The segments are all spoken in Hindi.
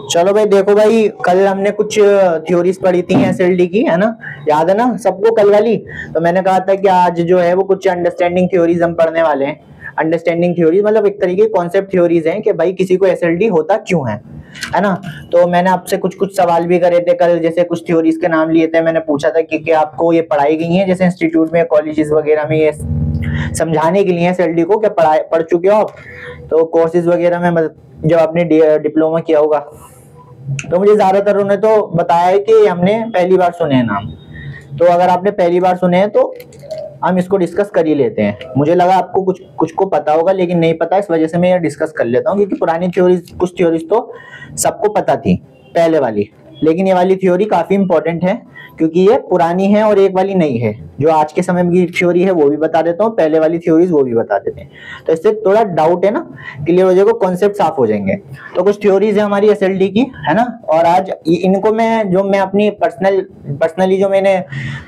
चलो भाई, देखो भाई, कल हमने कुछ थ्योरीज पढ़ी थी एसएलडी की, है ना? याद है ना सबको कल वाली? तो मैंने कहा था कि आज जो है वो कुछ अंडरस्टैंडिंग थ्योरीज हम पढ़ने वाले हैं। अंडरस्टैंडिंग थ्योरीज मतलब एक तरीके की कॉन्सेप्ट थ्योरीज हैं कि भाई किसी को एसएलडी होता क्यों है ना? तो मैंने आपसे कुछ कुछ सवाल भी करे थे कल, जैसे कुछ थ्योरीज के नाम लिए थे। मैंने पूछा था कि क्या आपको ये पढ़ाई गई है जैसे इंस्टीट्यूट में, कॉलेजेस वगैरह में, ये समझाने के लिए एसएलडी को क्या पढ़ चुके हो आप? तो कोर्सेज वगैरह में जब आपने डिप्लोमा किया होगा तो मुझे ज्यादातर उन्होंने तो बताया है कि हमने पहली बार सुने हैं नाम। तो अगर आपने पहली बार सुने हैं तो हम इसको डिस्कस कर ही लेते हैं। मुझे लगा आपको कुछ कुछ को पता होगा लेकिन नहीं पता, इस वजह से मैं ये डिस्कस कर लेता हूँ, क्योंकि पुरानी थ्योरीज, कुछ थ्योरीज तो सबको पता थी पहले वाली, लेकिन ये वाली थ्योरी काफी इंपॉर्टेंट है क्योंकि ये पुरानी है और एक वाली नई है। जो आज के समय की थ्योरी है वो भी बता देता हूँ, पहले वाली थ्योरीज वो भी बता देते हैं, तो इससे थोड़ा डाउट है ना क्लियर हो जाएगा, कॉन्सेप्ट साफ हो जाएंगे। तो कुछ थ्योरीज है हमारी एसएलडी की, है ना? और आज इनको मैं अपनी पर्सनली जो मैंने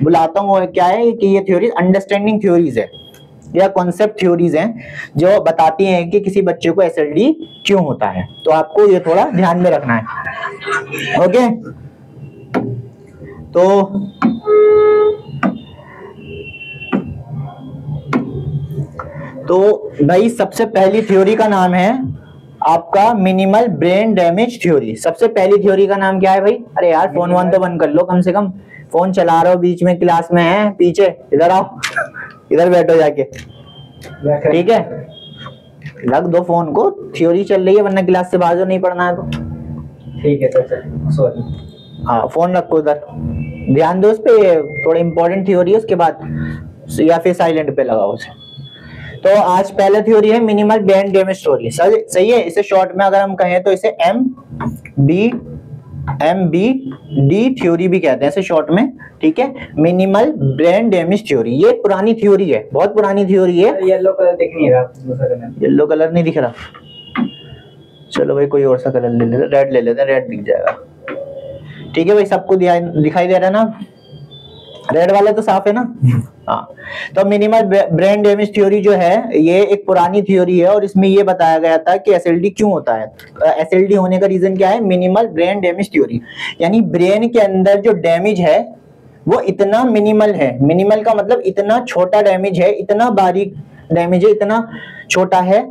बुलाता हूँ वो क्या है कि ये थ्योरीज अंडरस्टैंडिंग थ्योरीज है या कॉन्सेप्ट थ्योरीज हैं जो बताती हैं कि किसी बच्चे को एसएलडी क्यों होता है। तो आपको ये थोड़ा ध्यान में रखना है, ओके? तो भाई सबसे पहली थ्योरी का नाम है आपका मिनिमल ब्रेन डैमेज थ्योरी। सबसे पहली थ्योरी का नाम क्या है भाई? अरे यार फोन वन तो बंद कर लो कम से कम, फोन चला रहे हो बीच में, क्लास में है पीछे, इधर आओ, इधर बैठो जाके, ठीक है? रख दो फोन को, थ्योरी चल रही है, वरना क्लास से बाहर नहीं पढ़ना है तो ठीक है सर, सॉरी। हाँ फोन रखो उधर, ध्यान दो उस पे, थोड़ा इंपॉर्टेंट थ्योरी है, उसके बाद या फिर साइलेंट पे लगाओ उसे। तो आज पहला थ्योरी है मिनिमल ब्रेन डैमेज थ्योरी। सही है, इसे शॉर्ट में अगर हम कहें तो इसे MBD थ्योरी भी कहते हैं इसे शॉर्ट में, ठीक है? मिनिमल ब्रेन डैमेज थ्योरी, ये पुरानी थ्योरी है, बहुत पुरानी थ्योरी है। येलो कलर दिख नहीं रहा, दूसरा कलर, येलो कलर नहीं दिख रहा, चलो भाई कोई और सा कलर ले लेते, रेड ले लेते हैं, रेड दिख जाएगा, ठीक है भाई? सबको दिखाई दे रहा है ना? रेड वाला तो साफ है ना? हाँ। तो मिनिमल ब्रेन डैमेज थ्योरी जो है ये एक पुरानी थ्योरी है और इसमें ये बताया गया था कि एसएलडी क्यों होता है। एसएलडी होने का रीजन क्या है? मिनिमल ब्रेन डैमेज थ्योरी, यानी ब्रेन के अंदर जो डैमेज है वो इतना मिनिमल है। मिनिमल का मतलब इतना छोटा डैमेज है, इतना बारीक डैमेज है, इतना छोटा है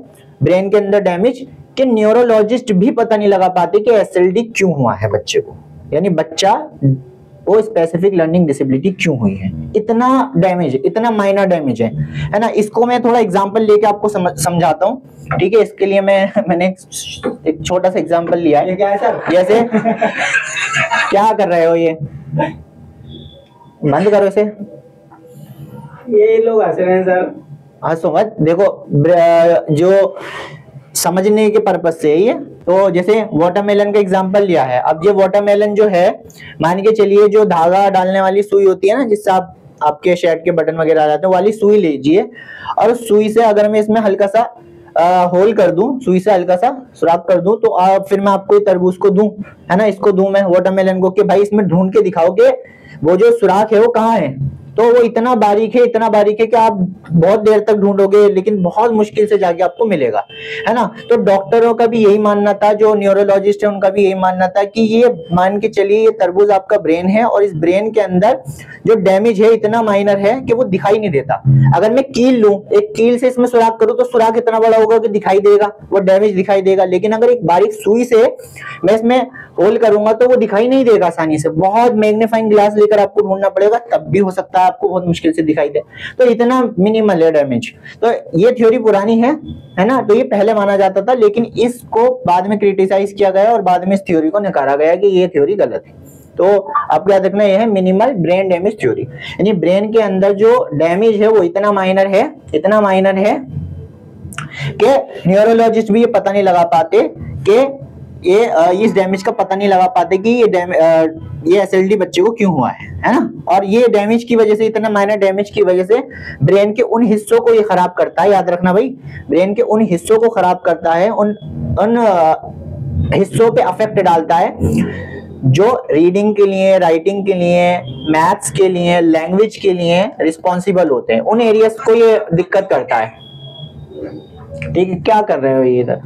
ब्रेन के अंदर डैमेज कि न्यूरोलॉजिस्ट भी पता नहीं लगा पाते कि एसएलडी क्यों हुआ है बच्चे को, यानी बच्चा वो स्पेसिफिक लर्निंग डिसेबिलिटी क्यों हुई है। इतना डैमेज, इतना माइनर डैमेज है ना? इसको मैं थोड़ा एग्जांपल लेके आपको समझाता हूँ, ठीक है? इसके लिए मैंने एक छोटा सा एग्जांपल लिया है। ये क्या है सर? जैसे क्या कर रहे हो, ये बंद करो इसे, ये लोग हंस रहे हैं सर। हंसो मत, देखो जो समझने के पर्पज से ये, तो जैसे वाटरमेलन का एग्जांपल लिया है। अब ये वाटरमेलन जो है, मान के चलिए जो धागा डालने वाली सुई होती है ना, जिससे आपके शर्ट के बटन वगैरह आ जाते हैं, वाली सुई लीजिए और उस सुई से अगर मैं इसमें हल्का सा होल कर दूं, सुई से हल्का सा सुराख कर दूं, तो फिर मैं आपको तरबूज को दूं, है ना, इसको दूं मैं वाटरमेलन को कि भाई इसमें ढूंढ के दिखाओ कि वो जो सुराख है वो कहाँ है। तो वो इतना बारीक है कि आप बहुत देर तक ढूंढोगे लेकिन बहुत मुश्किल से जाके आपको मिलेगा, है ना? तो डॉक्टरों का भी यही मानना था, जो न्यूरोलॉजिस्ट है उनका भी यही मानना था कि ये मान के चलिए ये तरबूज आपका ब्रेन है और इस ब्रेन के अंदर जो डैमेज है इतना माइनर है कि वो दिखाई नहीं देता। अगर मैं कील लूं, एक कील से इसमें सुराख करूं तो सुराख इतना बड़ा होगा कि दिखाई देगा, वो डैमेज दिखाई देगा, लेकिन अगर एक बारीक सुई से मैं इसमें होल करूंगा तो वो दिखाई नहीं देगा आसानी से, बहुत मैग्नीफाइंग ग्लास लेकर आपको ढूंढना पड़ेगा, तब भी हो सकता है आपको बहुत मुश्किल से दिखाई दे। तो इतना मिनिमल है डैमेज। तो ये थ्योरी पुरानी है ना? तो ये पहले माना जाता था, लेकिन इसको बाद में क्रिटिसाइज किया गया और बाद में इस थ्योरी को नकारा गया कि ये थ्योरी गलत है। तो आपको याद रखना, यह है मिनिमल ब्रेन डैमेज थ्योरी, यानी ब्रेन के अंदर जो डैमेज है वो इतना माइनर है कि न्यूरोलॉजिस्ट भी ये पता नहीं लगा पाते कि इस डैमेज का पता नहीं लगा पाते कि ये एसएलडी बच्चे को क्यों हुआ है ना? और ये डैमेज की वजह से, इतना माइनर डैमेज की वजह से ब्रेन के उन हिस्सों को ये खराब करता है, याद रखना भाई, ब्रेन के उन हिस्सों को खराब करता है, उन हिस्सों पे अफेक्ट डालता है जो रीडिंग के लिए, राइटिंग के लिए, मैथ्स के लिए, लैंग्वेज के लिए रिस्पॉन्सिबल होते हैं। उन एरियाज को ये दिक्कत करता है, ठीक है? क्या कर रहे हो ये इधर?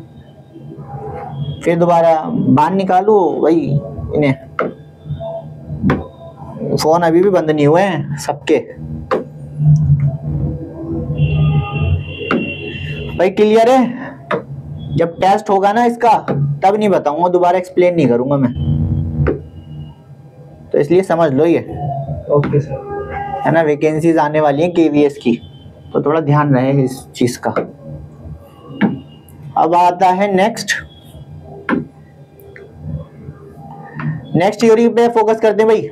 फिर दोबारा बाहर निकालो भाई इन्हें। फोन अभी भी बंद नहीं हुए हैं सबके भाई। क्लियर है? जब टेस्ट होगा ना इसका तब नहीं बताऊंगा, दोबारा एक्सप्लेन नहीं करूंगा मैं, तो इसलिए समझ लो ये। Okay sir. है ना, वैकेंसीज आने वाली हैं केवीएस की, तो थोड़ा ध्यान रहे इस चीज का। अब आता है नेक्स्ट थ्योरी पे फोकस करते हैं भाई।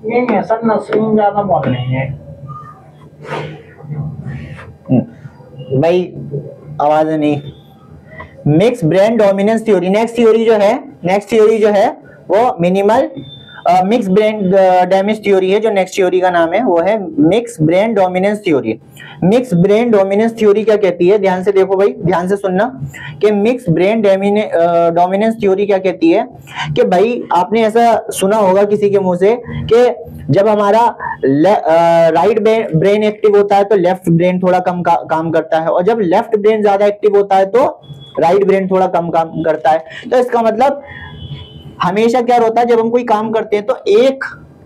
नहीं सर, नर्सिंग ज्यादा बोल रहे हैं भाई, आवाज नहीं। Mix brain dominance theory, next theory जो है वो minimal mix brain damage theory है। जो नेक्स्ट थ्योरी का नाम है वो है mix brain dominance theory. Mix brain dominance theory क्या कहती है, ध्यान से देखो भाई, ध्यान से सुनना कि मिक्स ब्रेन डोमिनेंस थ्योरी क्या कहती है कि भाई आपने ऐसा सुना होगा किसी के मुंह से कि जब हमारा राइट ब्रेन एक्टिव होता है तो लेफ्ट ब्रेन थोड़ा कम काम करता है, और जब लेफ्ट ब्रेन ज्यादा एक्टिव होता है तो राइट ब्रेन थोड़ा कम काम करता है। तो इसका मतलब हमेशा क्या होता है, जब हम कोई काम करते हैं तो एक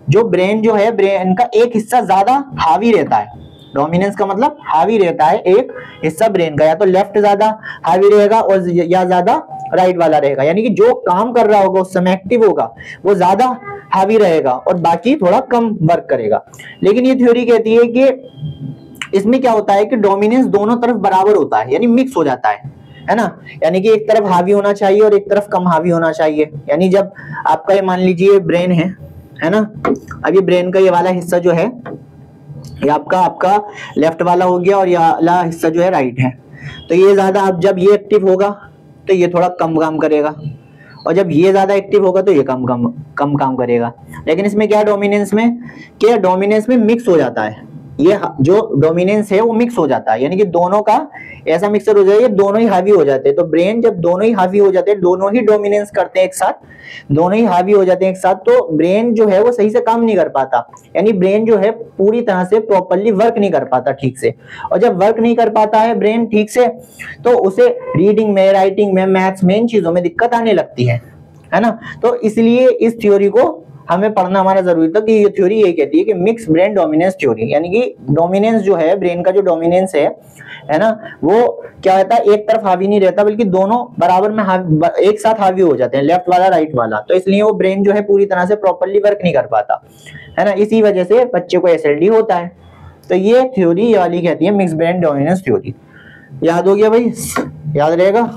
जो ब्रेन जो है, ब्रेन का एक हिस्सा ज्यादा हावी रहता है। डोमिनेंस का मतलब हावी रहता है एक हिस्सा ब्रेन का, या तो लेफ्ट ज्यादा हावी रहेगा और या ज्यादा राइट वाला रहेगा। यानी कि जो काम कर रहा होगा उस समय एक्टिव होगा वो ज्यादा हावी रहेगा और बाकी थोड़ा कम वर्क करेगा। लेकिन ये थ्योरी कहती है कि इसमें क्या होता है कि डोमिनेंस दोनों तरफ बराबर होता है, यानी मिक्स हो जाता है ना। यानी कि एक तरफ हावी होना चाहिए और एक तरफ कम हावी होना चाहिए। यानी जब आपका ये मान लीजिए ब्रेन है ना, अब ये ब्रेन का ये वाला हिस्सा जो है ये आपका लेफ्ट वाला हो गया और ये वाला हिस्सा जो है राइट है। तो ये ज्यादा, अब जब ये एक्टिव होगा तो ये थोड़ा कम काम करेगा, और जब ये ज्यादा एक्टिव होगा तो ये कम काम करेगा। लेकिन इसमें क्या डोमिनेंस में मिक्स हो जाता है, ये जो डोमिनेंस है वो मिक्स हो जाता है, यानी कि दोनों का ऐसा मिक्सर हो जाए, ये दोनों ही हावी हो जाते हैं। तो ब्रेन जब दोनों ही हावी हो जाते हैं, दोनों ही डोमिनेंस करते हैं एक साथ, दोनों ही हावी हो जाते हैं एक साथ, तो ब्रेन जो है वो सही से काम नहीं कर पाता। यानी ब्रेन जो है पूरी तरह से प्रॉपर्ली वर्क नहीं कर पाता ठीक से, और जब वर्क नहीं कर पाता है ब्रेन ठीक से तो उसे रीडिंग में, राइटिंग में, मैथ्स में, इन चीजों में दिक्कत आने लगती है ना। तो इसलिए इस थ्योरी को हमें पढ़ना हमारा जरूरी था कि ये थ्योरी ये कहती है कि मिक्स ब्रेन डोमिनेंस थ्योरी, यानी कि डोमिनेंस जो है ब्रेन का, जो डोमिनेंस है ना, वो क्या रहता है, एक तरफ हावी नहीं रहता बल्कि दोनों बराबर में एक साथ हावी हो जाते हैं, लेफ्ट वाला राइट वाला। तो इसलिए वो ब्रेन जो है पूरी तरह से प्रॉपर्ली वर्क नहीं कर पाता, है ना। इसी वजह से बच्चे को एसएलडी होता है। तो ये थ्योरी ये वाली कहती है मिक्स ब्रेन डोमिनेंस थ्योरी। याद हो गया भाई? याद रहेगा,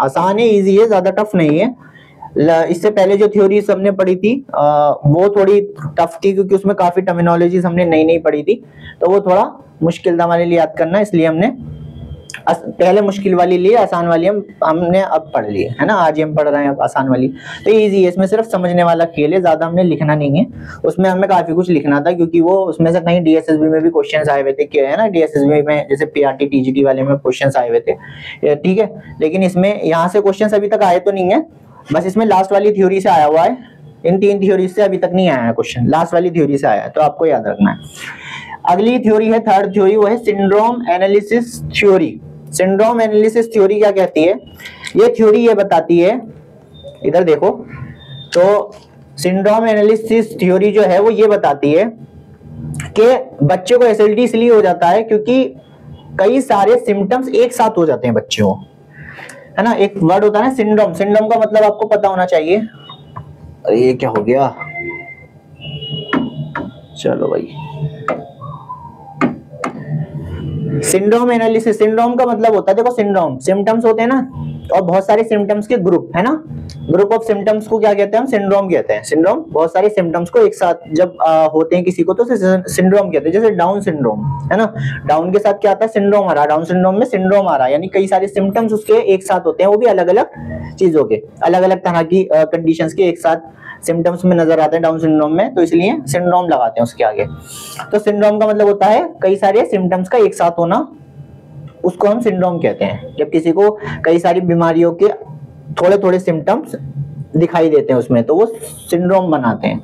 आसान है, ईजी है, ज्यादा टफ नहीं है। इससे पहले जो थ्योरी हमने पढ़ी थी वो थोड़ी टफ थी, क्योंकि उसमें काफी टर्मिनोलॉजीज हमने नई नई पढ़ी थी, तो वो थोड़ा मुश्किल था हमारे लिए याद करना, इसलिए हमने पहले मुश्किल वाली ली, आसान वाली हमने अब पढ़ ली, है ना। आज हम पढ़ रहे हैं अब आसान वाली। तो इजी है, इसमें सिर्फ समझने वाला खेल है, ज्यादा हमने लिखना नहीं है। उसमें हमें काफी कुछ लिखना था, क्योंकि वो उसमें से कहीं डीएसएसबी में भी क्वेश्चंस आए हुए थे, क्या है ना, डीएसएसबी में जैसे पीआरटी टीजीटी वाले में क्वेश्चंस आए हुए थे, ठीक है। लेकिन इसमें यहाँ से क्वेश्चंस अभी तक आए तो नहीं है, बस इसमें लास्ट वाली थ्योरी से आया हुआ है। इन 3 थ्योरी से अभी तक नहीं आया है क्वेश्चन, लास्ट वाली थ्योरी से आया है, तो आपको याद रखना है। अगली थ्योरी है थर्ड थ्योरी, वो है syndrome analysis theory. Syndrome analysis theory क्या कहती है? ये थ्योरी ये बताती है, इधर देखो, तो सिंड्रोम एनालिसिस थ्योरी जो है वो ये बताती है कि बच्चे को एसएलडी इसलिए हो जाता है क्योंकि कई सारे सिम्टम्स एक साथ हो जाते हैं बच्चों को, है ना। एक वर्ड होता है ना सिंड्रोम, सिंड्रोम का मतलब आपको पता होना चाहिए। अरे ये क्या हो गया, चलो भाई। सिंड्रोम एनालिसिस, सिंड्रोम का मतलब होता है, देखो सिंड्रोम सिम्टम्स होते हैं ना, और बहुत सारे सिम्टम्स के ग्रुप, है ना, ग्रुप ऑफ सिम्टम्स को क्या कहते हैं हम? सिंड्रोम कहते हैं। सिंड्रोम बहुत सारे सिम्टम्स को एक साथ जब होते हैं किसी को तो सिंड्रोम कहते हैं। जैसे डाउन सिंड्रोम, है ना, डाउन के साथ क्या आता है? सिंड्रोम आ रहा है, डाउन सिंड्रोम में सिंड्रोम आ रहा है, यानी कई सारे सिम्टम्स उसके एक साथ होते हैं, वो भी अलग अलग चीजों के, अलग अलग तरह की कंडीशंस के एक साथ सिम्टम्स में नजर आते हैं डाउन सिंड्रोम में, तो इसलिए सिंड्रोम लगाते हैं उसके आगे। तो सिंड्रोम का मतलब होता है कई सारे सिम्टम्स का एक साथ होना, उसको हम सिंड्रोम कहते हैं। जब किसी को कई सारी बीमारियों के थोड़े थोड़े सिम्टम्स दिखाई देते हैं उसमें, तो वो सिंड्रोम बनाते हैं।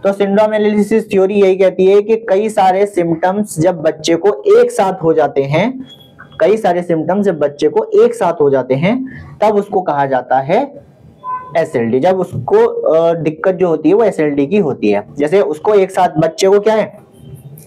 तो सिंड्रोम एनालिसिस थ्योरी यही कहती है कि कई सारे सिम्टम्स जब बच्चे को एक साथ हो जाते हैं, कई सारे सिम्टम्स जब बच्चे को एक साथ हो जाते हैं, तब उसको कहा जाता है एसएलडी, जब उसको दिक्कत जो होती है वो एसएलडी की होती है। जैसे उसको एक साथ बच्चे को क्या है,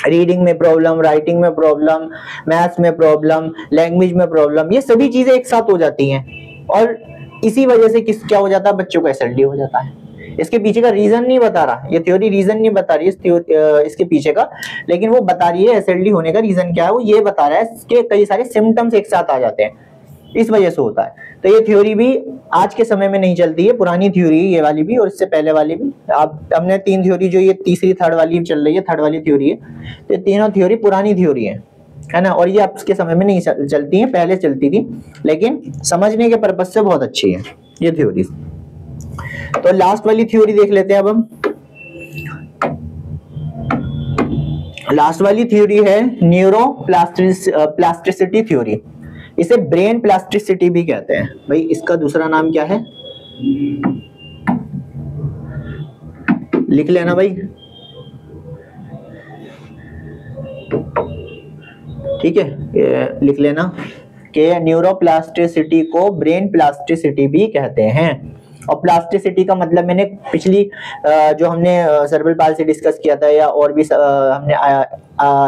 रीडिंग में प्रॉब्लम, राइटिंग में प्रॉब्लम, मैथ्स में प्रॉब्लम, लैंग्वेज में प्रॉब्लम, ये सभी चीजें एक साथ हो जाती हैं और इसी वजह से क्या हो जाता है, बच्चों को एसएलडी हो जाता है। इसके पीछे का रीजन नहीं बता रहा, ये थ्योरी रीजन नहीं बता रही इसके पीछे का, लेकिन वो बता रही है एसएलडी होने का रीजन क्या है, वो ये बता रहा है इसके कई सारे सिम्टम्स एक साथ आ जाते हैं, इस वजह से होता है। तो ये थ्योरी भी आज के समय में नहीं चलती है, पुरानी थ्योरी ये वाली भी और इससे पहले वाली भी। अब हमने 3 थ्योरी, जो ये तीसरी थर्ड वाली चल रही है, थर्ड वाली थ्योरी है, तो तीनों थ्योरी पुरानी थ्योरी है ना, और ये अब के समय में नहीं चलती है, पहले चलती थी, लेकिन समझने के पर्पज से बहुत अच्छी है ये थ्योरी। तो लास्ट वाली थ्योरी देख लेते हैं अब हम। लास्ट वाली थ्योरी है न्यूरो प्लास्टिसिटी थ्योरी, इसे ब्रेन प्लास्टिसिटी भी कहते हैं। भाई इसका दूसरा नाम क्या है, लिख लेना भाई, ठीक है, लिख लेना कि न्यूरोप्लास्टिसिटी को ब्रेन प्लास्टिसिटी भी कहते हैं। और प्लास्टिसिटी का मतलब मैंने पिछली जो हमने सेरेब्रल पाल्सी डिस्कस किया था, या और भी हमने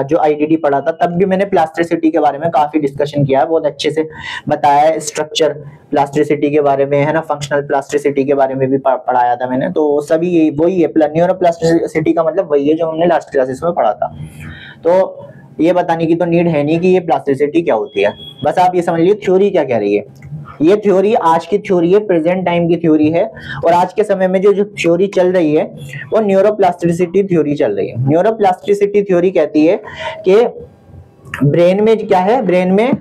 जो आईडीडी पढ़ा था, तब भी मैंने प्लास्टिसिटी के बारे में काफी डिस्कशन किया है, बहुत अच्छे से बताया है, स्ट्रक्चर प्लास्टिसिटी के बारे में है ना, फंक्शनल प्लास्टिसिटी के बारे में भी पढ़ाया था मैंने। तो सभी वही है, न्यूरोप्लास्टिसिटी का मतलब वही है जो हमने लास्ट क्लासेस में पढ़ा था। तो ये बताने की तो नीड है नहीं कि ये प्लास्टिसिटी क्या होती है, बस आप ये समझ लीजिए थ्योरी क्या कह रही है। ये थ्योरी आज की थ्योरी है, प्रेजेंट टाइम की थ्योरी है, और आज के समय में जो थ्योरी चल रही है वो न्यूरोप्लास्टिसिटी थ्योरी चल रही है। न्यूरोप्लास्टिसिटी थ्योरी कहती है कि ब्रेन में क्या है, ब्रेन में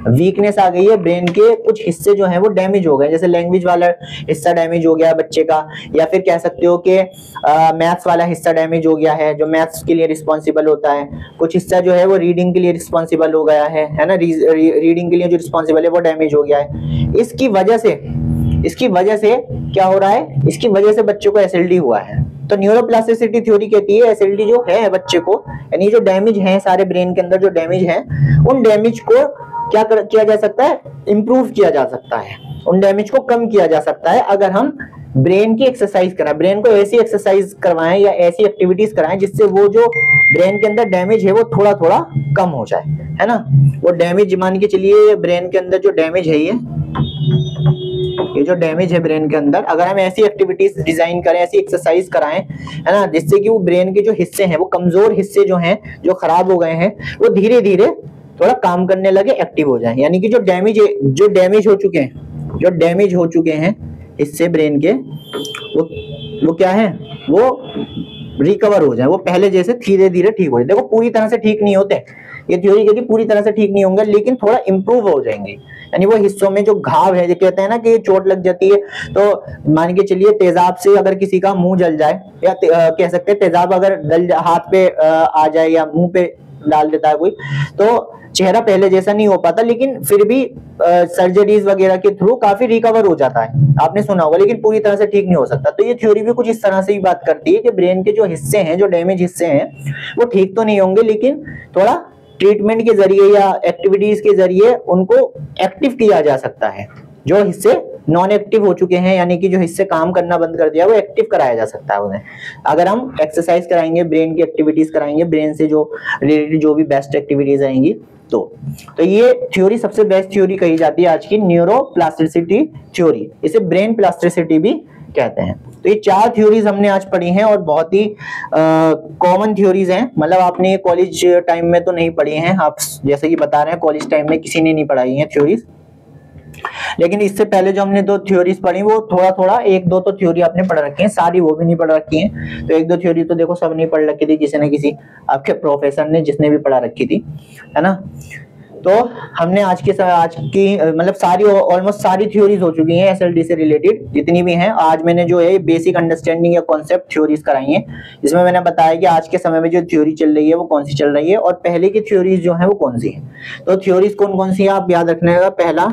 वीकनेस आ गई है, ब्रेन के कुछ हिस्से जो हैं वो डैमेज हो गए, जैसे लैंग्वेज वाला हिस्सा डैमेज हो गया बच्चे का, या फिर कह सकते हो कि मैथ्स वाला हिस्सा डैमेज हो गया है, जो मैथ्स के लिए रिस्पॉन्सिबल होता है। कुछ हिस्सा जो है वो रीडिंग के लिए रिस्पॉन्सिबल हो गया है ना, रीडिंग के लिए जो रिस्पॉन्सिबल है वो डैमेज हो गया है। इसकी वजह से क्या हो रहा है, इसकी वजह से बच्चों को एसएलडी हुआ है। तो न्यूरोप्लास्टिसिटी थ्योरी कहती है एसएलडी जो है बच्चे को, यानी जो डैमेज है सारे ब्रेन के अंदर जो डैमेज है, उन डैमेज को क्या किया जा सकता है, इंप्रूव किया जा सकता है, उन डैमेज को कम किया जा सकता है अगर हम ब्रेन की एक्सरसाइज कराएं, ब्रेन को ऐसी एक्सरसाइज करवाएं या ऐसी एक्टिविटीज कराएं जिससे वो जो ब्रेन के अंदर डैमेज है वो थोड़ा थोड़ा कम हो जाए, है ना। वो डैमेज मान के चलिए ब्रेन के अंदर जो डैमेज है, ये जो डैमेज है ब्रेन के अंदर, अगर हम ऐसी एक्टिविटीज डिजाइन करें, ऐसी एक्सरसाइज कराएं, है ना, जिससे कि वो ब्रेन के जो हिस्से हैं, वो कमजोर हिस्से जो हैं, जो खराब हो गए हैं, वो धीरे धीरे थोड़ा काम करने लगे, एक्टिव हो जाएं। यानी कि जो डैमेज हो चुके हैं हिस्से ब्रेन के, वो क्या है, वो रिकवर हो जाए, वो पहले जैसे धीरे धीरे ठीक हो जाए। देखो पूरी तरह से ठीक नहीं होते, ये थ्योरी कहती पूरी तरह से ठीक नहीं होंगे, लेकिन थोड़ा इंप्रूव हो जाएंगे। यानी वो हिस्सों में जो घाव है, जो कहते हैं ना कि चोट लग जाती है, तो मान के चलिए तेजाब से अगर किसी का मुंह जल जाए, या कह सकते हैं तेजाब अगर हाथ पे आ जाए या मुंह पे डाल देता है कोई, तो चेहरा पहले जैसा नहीं हो पाता, लेकिन फिर भी सर्जरीज वगैरह के थ्रू काफी रिकवर हो जाता है, आपने सुना होगा, लेकिन पूरी तरह से ठीक नहीं हो सकता। तो ये थ्योरी भी कुछ इस तरह से ही बात करती है कि ब्रेन के जो हिस्से हैं, जो डैमेज हिस्से हैं, वो ठीक तो नहीं होंगे, लेकिन थोड़ा ट्रीटमेंट के जरिए या एक्टिविटीज के जरिए उनको एक्टिव किया जा सकता है। जो हिस्से नॉन एक्टिव हो चुके हैं, यानी कि जो हिस्से काम करना बंद कर दिया, वो एक्टिव कराया जा सकता है उन्हें, अगर हम एक्सरसाइज कराएंगे, ब्रेन की एक्टिविटीज कराएंगे, ब्रेन से जो रिलेटेड जो भी बेस्ट एक्टिविटीज आएंगी। तो ये थ्योरी सबसे बेस्ट थ्योरी कही जाती है आज की, न्यूरोप्लास्टिसिटी थ्योरी, इसे ब्रेन प्लास्टिसिटी भी कहते हैं। तो ये 4 थ्योरीज हमने आज पढ़ी हैं, और बहुत ही कॉमन थ्योरीज हैं, मतलब आपने कॉलेज टाइम में तो नहीं पढ़ी हैं, आप जैसे कि बता रहे हैं कॉलेज टाइम में किसी ने नहीं पढ़ाई हैं थ्योरीज, लेकिन इससे पहले जो हमने 2 थ्योरीज पढ़ी, वो थोड़ा थोड़ा 1-2 तो थ्योरी आपने पढ़ रखी है, सारी वो भी नहीं पढ़ रखी है। तो 1-2 थ्योरी तो देखो सब नहीं पढ़ रखी थी, किसी न किसी आपके प्रोफेसर ने, जिसने भी पढ़ा रखी थी, है ना। तो हमने आज की मतलब सारी ऑलमोस्ट सारी थ्योरीज हो चुकी हैं एसएलडी से रिलेटेड, जितनी भी हैं। आज मैंने जो है बेसिक अंडरस्टैंडिंग या कॉन्सेप्ट थ्योरीज कराई हैं, जिसमें मैंने बताया कि आज के समय में जो थ्योरी चल रही है वो कौन सी चल रही है, और पहले की थ्योरीज जो है वो कौन सी है। तो थ्योरीज कौन कौन सी है आप याद रखने का, पहला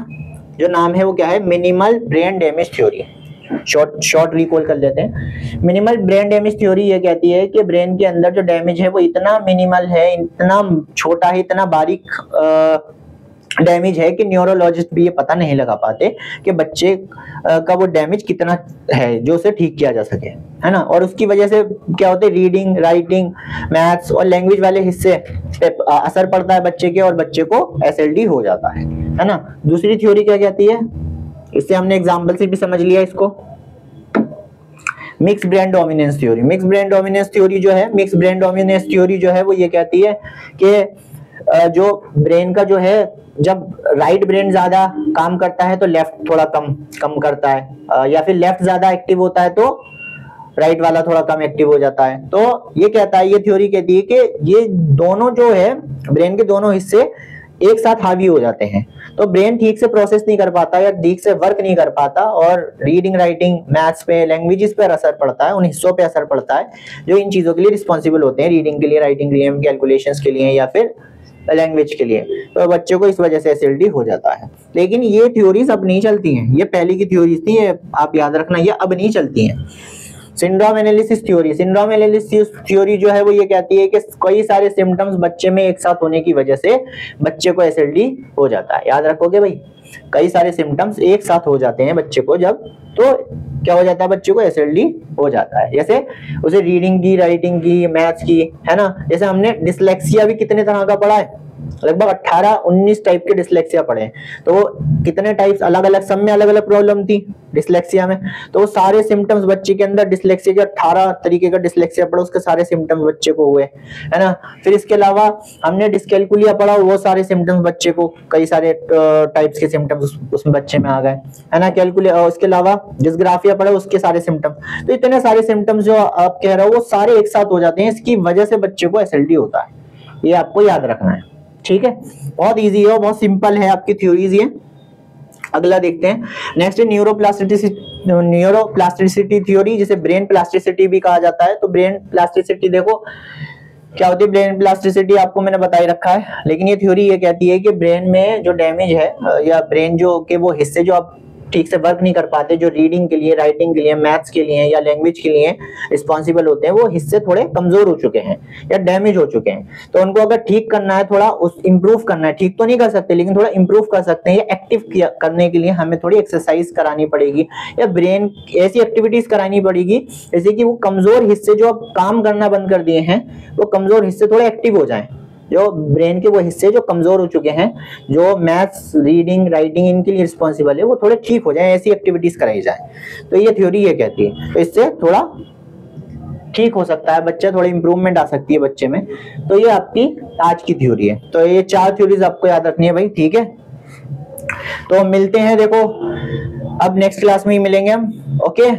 जो नाम है वो क्या है, minimal brain damage theory. Short recall कर लेते हैं। मिनिमल ब्रेन डैमेज थ्योरी ये कहती है कि ब्रेन के अंदर जो डैमेज है वो इतना मिनिमल है, इतना छोटा है, इतना बारीक डैमेज है कि न्यूरोलॉजिस्ट भी ये पता नहीं लगा पाते कि बच्चे का वो डैमेज कितना है जो उसे ठीक किया जा सके, है ना। और उसकी वजह से क्या होता है, रीडिंग, राइटिंग, मैथ्स और लैंग्वेज वाले हिस्से पे असर पड़ता है बच्चे के, और बच्चे को एसएलडी हो जाता है ना। दूसरी थ्योरी क्या कहती है, इससे हमने एग्जाम्पल से भी समझ लिया इसको, mix brain dominance theory. Mix brain dominance theory जो है, मिक्स ब्रेन डोमिनेंस थ्योरी जो है वो ये कहती है कि जो ब्रेन का जो है, जब राइट ब्रेन ज्यादा काम करता है तो लेफ्ट थोड़ा कम करता है, या फिर लेफ्ट ज्यादा एक्टिव होता है तो राइट वाला थोड़ा कम एक्टिव हो जाता है। तो ये कहता है, ये थ्योरी कहती है कि ये दोनों जो है ब्रेन के दोनों हिस्से एक साथ हावी हो जाते हैं, तो ब्रेन ठीक से प्रोसेस नहीं कर पाता या ठीक से वर्क नहीं कर पाता, और रीडिंग, राइटिंग, मैथ्स पे, लैंग्वेजेस पे असर पड़ता है, उन हिस्सों पे असर पड़ता है जो इन चीजों के लिए रिस्पॉन्सिबल होते हैं, रीडिंग के लिए, राइटिंग के लिए, कैलकुलेशंस के लिए या फिर लैंग्वेज के लिए। तो बच्चे को इस वजह से एसएलडी हो जाता है। लेकिन ये थ्योरीज अब नहीं चलती हैं, ये पहले की थ्योरीज थी, ये आप याद रखना, ये अब नहीं चलती हैं। Syndrome analysis theory, syndrome analysis theory जो है वो ये कहती है कि कई सारे सिम्टम्स बच्चे में एक साथ होने की वजह से बच्चे को एसएलडी हो जाता है। याद रखोगे भाई, कई सारे सिम्टम्स एक साथ हो जाते हैं बच्चे को जब, तो क्या हो जाता है, बच्चे को एसएलडी हो जाता है। जैसे उसे रीडिंग की, राइटिंग की, मैथ्स की, है ना। जैसे हमने डिसलेक्सिया भी कितने तरह का पढ़ा है, लगभग 18-19 टाइप के डिसलेक्सिया पढ़े हैं। तो वो कितने टाइप्स, अलग अलग, सब में अलग अलग प्रॉब्लम थी डिसलेक्सिया में। तो वो सारे सिम्टम्स बच्चे के अंदर, डिसलेक्सिया के 18 तरीके का डिसलेक्सिया पढ़ा, उसके सारे सिम्टम्स बच्चे को हुए, है ना। फिर इसके अलावा हमने डिस्कैल्कुलिया पढ़ा, वो सारे सिम्टम्स बच्चे को, कई सारे टाइप्स के सिम्टम्स उसमें बच्चे में आ गए, है ना। कैलकुलिया, उसके अलावा डिस्ग्राफिया पढ़ा, उसके सारे सिम्टम्स। तो इतने सारे सिम्टम्स जो आप कह रहे हो वो सारे एक साथ हो जाते हैं, इसकी वजह से बच्चे को एसएलडी होता है। ये आपको याद रखना है, ठीक है। बहुत इजी है, बहुत सिंपल है आपकी थ्योरीज ये। अगला देखते हैं, नेक्स्ट है न्यूरोप्लास्टिसिटी थ्योरी, जिसे ब्रेन प्लास्टिसिटी भी कहा जाता है। तो ब्रेन प्लास्टिसिटी देखो क्या होती है, ब्रेन प्लास्टिसिटी आपको मैंने बता ही रखा है। लेकिन ये थ्योरी ये कहती है कि ब्रेन में जो डैमेज है, या ब्रेन जो के वो हिस्से जो आप ठीक से वर्क नहीं कर पाते, जो रीडिंग के लिए, राइटिंग के लिए, मैथ्स के लिए या लैंग्वेज के लिए रिस्पॉन्सिबल होते हैं, वो हिस्से थोड़े कमजोर हो चुके हैं या डैमेज हो चुके हैं। तो उनको अगर ठीक करना है, थोड़ा उस इंप्रूव करना है, ठीक तो नहीं कर सकते लेकिन थोड़ा इंप्रूव कर सकते हैं, या एक्टिव करने के लिए हमें थोड़ी एक्सरसाइज करानी पड़ेगी, या ब्रेन ऐसी एक्टिविटीज करानी पड़ेगी जैसे कि वो कमजोर हिस्से जो अब काम करना बंद कर दिए हैं, वो कमजोर हिस्से थोड़े एक्टिव हो जाएं। जो ब्रेन के वो हिस्से जो कमजोर हो चुके हैं, जो मैथ्स, रीडिंग, राइटिंग इनके लिए रिस्पॉन्सिबल है, वो थोड़े ठीक हो जाए, ऐसी एक्टिविटीज कराई जाए। तो ये थ्योरी ये कहती है, तो इससे थोड़ा ठीक हो सकता है बच्चा, थोड़ी इंप्रूवमेंट आ सकती है बच्चे में। तो ये आपकी आज की थ्योरी है। तो ये 4 थ्योरीज आपको याद रखनी है भाई, ठीक है। तो मिलते हैं, देखो अब नेक्स्ट क्लास में ही मिलेंगे हम, ओके।